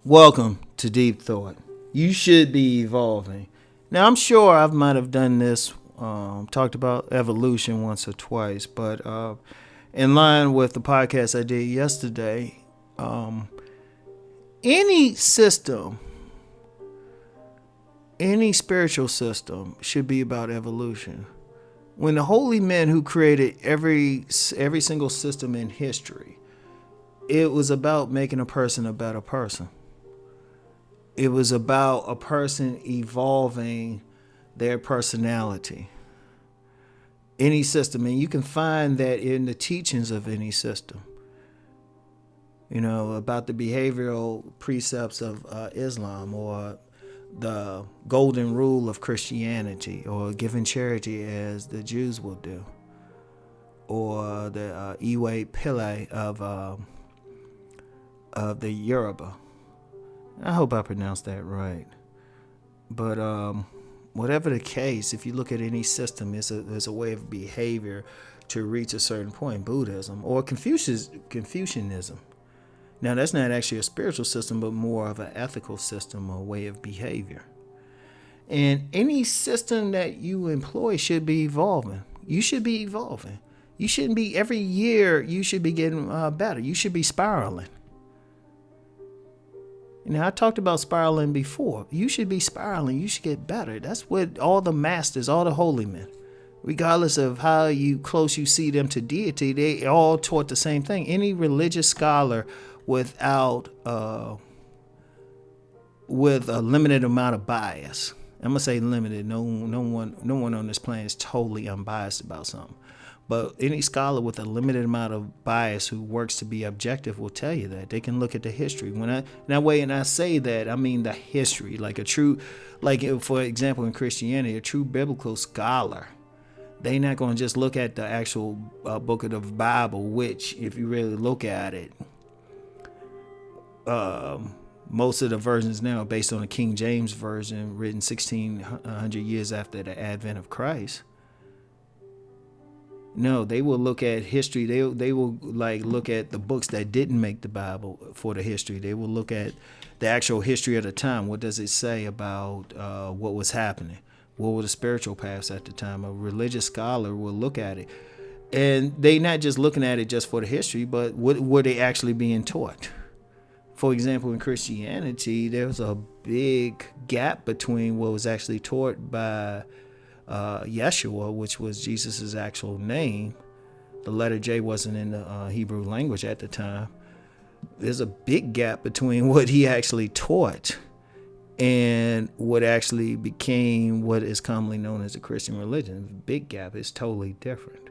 Welcome to Deep Thought. You should be evolving. Now, I'm sure I might have done this, talked about evolution once or twice, but in line with the podcast I did yesterday, any system, any spiritual system should be about evolution. When the holy men who created every single system in history, it was about making a person a better person. It was about a person evolving their personality. Any system, and you can find that in the teachings of any system. You know, about the behavioral precepts of Islam, or the golden rule of Christianity, or giving charity as the Jews will do, or the Iwe Pile of the Yoruba. I hope I pronounced that right. But whatever the case, if you look at any system, it's a way of behavior to reach a certain point. Buddhism or Confucianism. Now, that's not actually a spiritual system, but more of an ethical system or way of behavior. And any system that you employ should be evolving. You should be evolving. You shouldn't be, every year, you should be getting better. You should be spiraling. Now, I talked about spiraling before. You should be spiraling. You should get better. That's what all the masters, all the holy men, regardless of how close you see them to deity, they all taught the same thing. Any religious scholar with a limited amount of bias. I'm gonna say limited. No one on this planet is totally unbiased about something. But any scholar with a limited amount of bias who works to be objective will tell you that. They can look at the history. When I say that, I mean the history. Like a true, for example, in Christianity, a true biblical scholar, they're not going to just look at the actual book of the Bible, which, if you really look at it, most of the versions now are based on the King James Version, written 1,600 years after the advent of Christ. No, they will look at history. They will look at the books that didn't make the Bible for the history. They will look at the actual history of the time. What does it say about what was happening? What were the spiritual paths at the time? A religious scholar will look at it. And they not just looking at it just for the history, but what were they actually being taught? For example, in Christianity, there was a big gap between what was actually taught by Yeshua, which was Jesus's actual name. The letter J wasn't in the Hebrew language at the time. There's a big gap between what he actually taught and what actually became what is commonly known as the Christian religion. Big gap. Is totally different.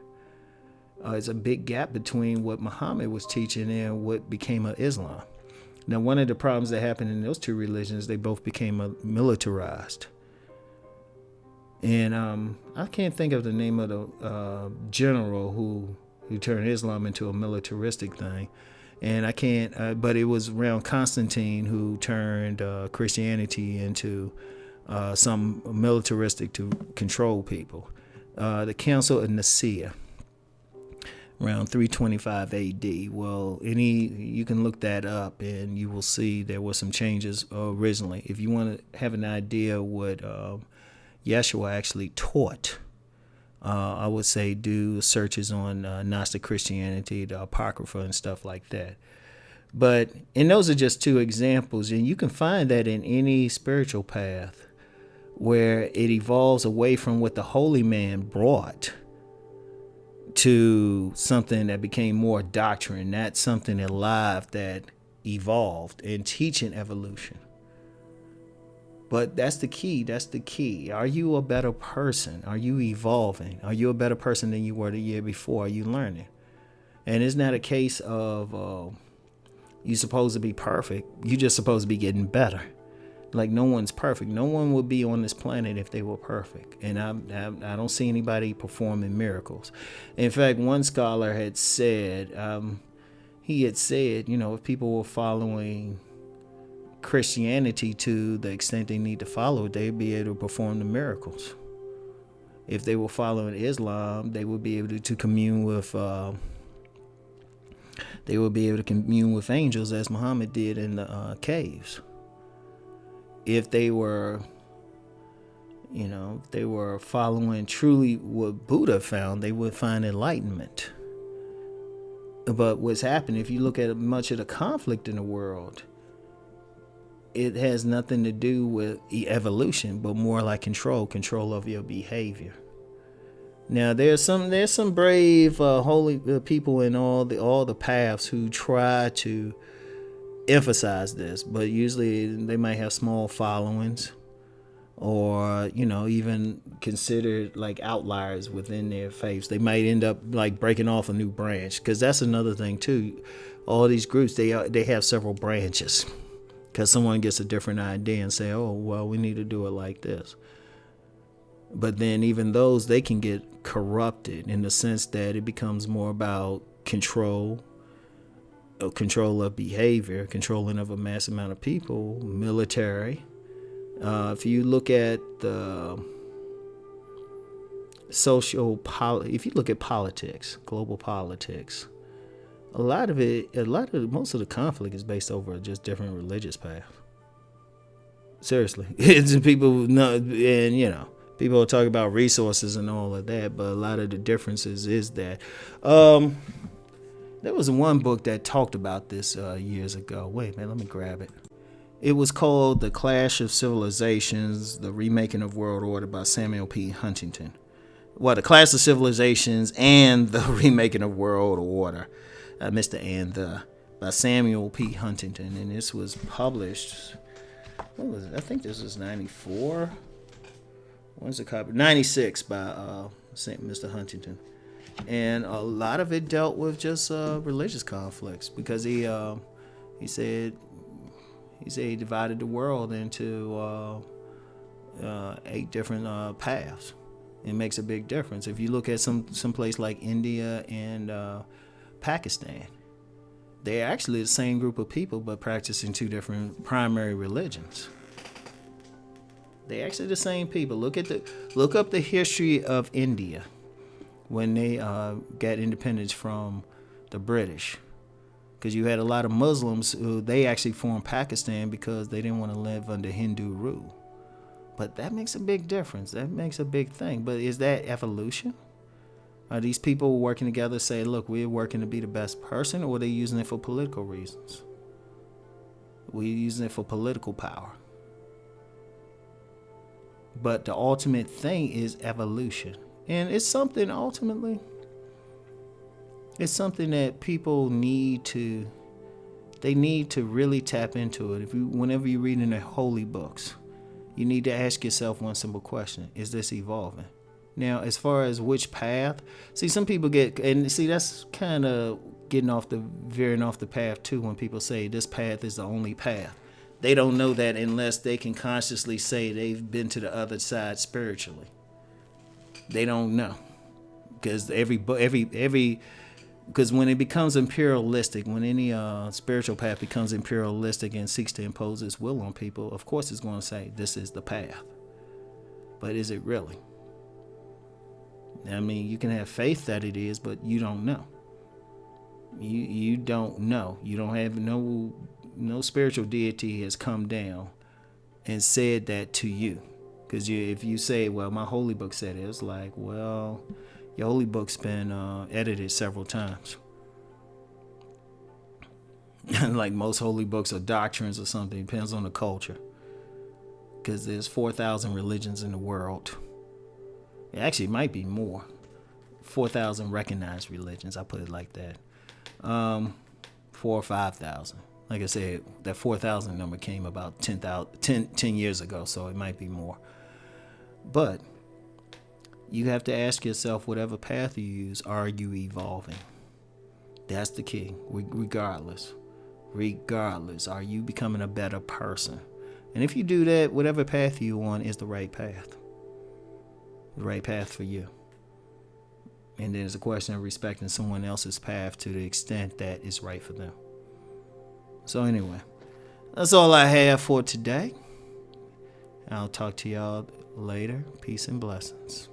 It's a big gap between what Muhammad was teaching and what became of Islam. Now, one of the problems that happened in those two religions, they both became militarized. And I can't think of the name of the general who turned Islam into a militaristic thing. And I can't, but it was around Constantine who turned Christianity into some militaristic to control people. The Council of Nicaea, around 325 AD. Well, you can look that up and you will see there were some changes originally. If you want to have an idea what Yeshua actually taught, I would say do searches on Gnostic Christianity, the Apocrypha, and stuff like that. And those are just two examples, and you can find that in any spiritual path where it evolves away from what the holy man brought to something that became more doctrine, not something alive that evolved, and teaching evolution. But that's the key. Are you a better person? Are you evolving? Are you a better person than you were the year before? Are you learning? And it's not a case of you're supposed to be perfect. You're just supposed to be getting better. Like, no one's perfect. No one would be on this planet if they were perfect. And I don't see anybody performing miracles. In fact, one scholar had said, if people were following Christianity to the extent they need to follow it, they'd be able to perform the miracles. If they were following Islam, they would be able to commune with angels as Muhammad did in the caves. If they were following truly what Buddha found, they would find enlightenment. But what's happened, if you look at much of the conflict in the world, it has nothing to do with evolution, but more like control of your behavior. Now, there's some brave, holy people in all the paths who try to emphasize this, but usually they might have small followings, or even considered like outliers within their faiths. They might end up like breaking off a new branch, because that's another thing too. All these groups, they have several branches, because someone gets a different idea and say, oh well, we need to do it like this. But then even those, they can get corrupted in the sense that it becomes more about control of behavior, controlling of a mass amount of people, military. If you look at the if you look at politics, global politics, most of the conflict is based over just different religious paths. Seriously, it's people people talk about resources and all of that, but a lot of the differences is that there was one book that talked about this years ago. Wait, man, let me grab it. It was called The Clash of Civilizations, The Remaking of World Order by Samuel P. Huntington. Well, The Clash of Civilizations and The Remaking of World Order. I missed the and the. By Samuel P. Huntington. And this was published, what was it? I think this was 94. When's the copy? 96 by Mr. Huntington. And a lot of it dealt with just religious conflicts, because he said he divided the world into 8 different paths. It makes a big difference. If you look at some place like India and Pakistan, they're actually the same group of people, but practicing 2 different primary religions. They're actually the same people. Look up the history of India when they got independence from the British. Because you had a lot of Muslims who they actually formed Pakistan because they didn't want to live under Hindu rule. But that makes a big difference. That makes a big thing. But is that evolution? Are these people working together say, look, we're working to be the best person, or are they using it for political reasons? We're using it for political power. But the ultimate thing is evolution. And it's something ultimately, it's something that people need to really tap into it. Whenever you're reading the holy books, you need to ask yourself one simple question: is this evolving? Now, as far as which path, some people that's kind of veering off the path too. When people say this path is the only path, they don't know that unless they can consciously say they've been to the other side spiritually. They don't know, because because when it becomes imperialistic, when any spiritual path becomes imperialistic and seeks to impose its will on people, of course it's going to say this is the path. But is it really? I mean, you can have faith that it is, but you don't know. You don't know. You don't have no spiritual deity has come down and said that to you. Because if you say, well, my holy book said it, it's like, well, your holy book's been edited several times. Like most holy books or doctrines or something, depends on the culture. Because there's 4,000 religions in the world. Actually, it might be more. 4,000 recognized religions, I put it like that. 4,000 or 5,000. Like I said, that 4,000 number came about 10 years ago, so it might be more. But you have to ask yourself, whatever path you use, are you evolving? That's the key. Regardless, are you becoming a better person? And if you do that, whatever path you're on is the right path. The right path for you. And there's a question of respecting someone else's path to the extent that it's right for them. So anyway, That's all I have for today. I'll talk to y'all later. Peace and blessings.